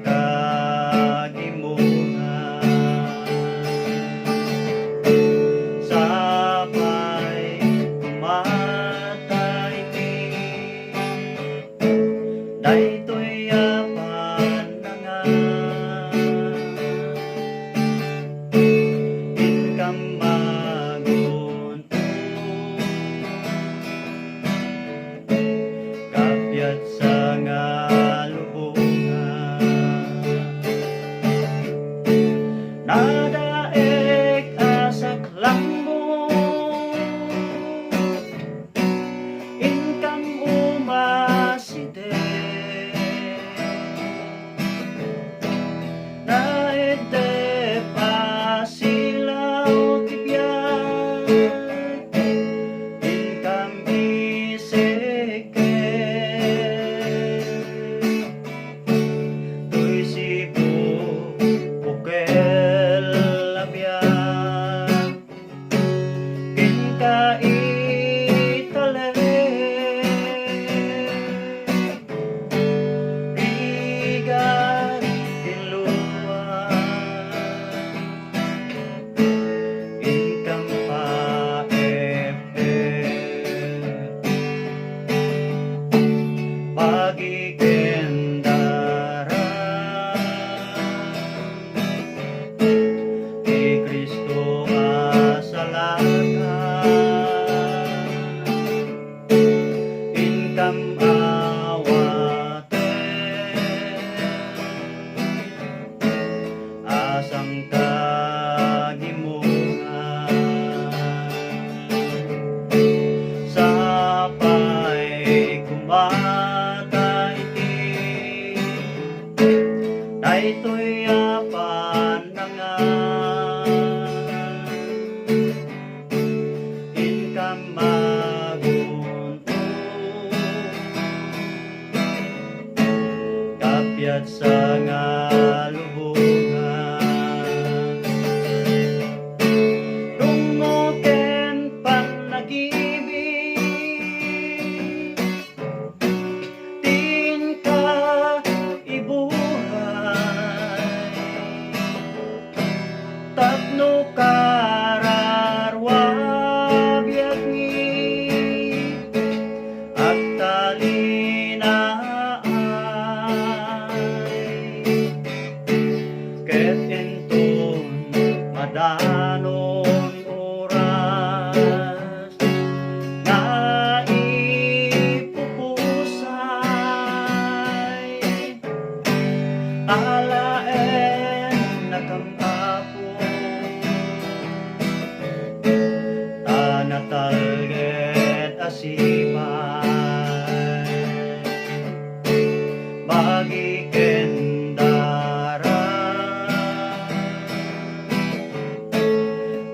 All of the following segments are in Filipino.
kagimungan sapay kumatay ti daytoy apan na nga inkam magunto kapyat sa nga nadaek asak lambo inkam umaside naede pasilaw tibiyag inkam iseke tuy sibo bukel asang kagimungan sapay kumatay ti daytoy apan na nga inkam magunto kapyat sa nga tapno kararwa biyagni at talinaay ket enton madanon oras nga ipupusay alaen nakampapo natalget asipay bagi kendara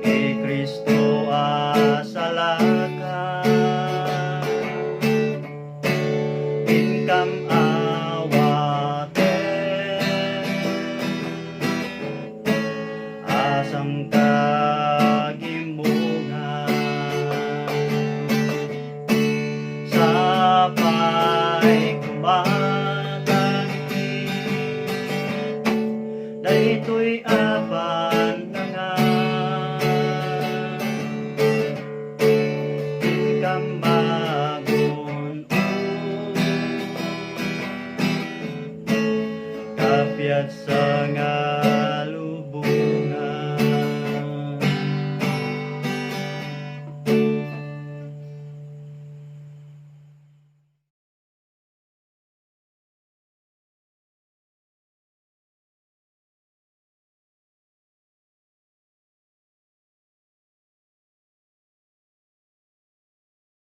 ni Kristo asalaka inkam awate asang sapay kumatay daytoy apan na nga inkam magunto kapyat sa nga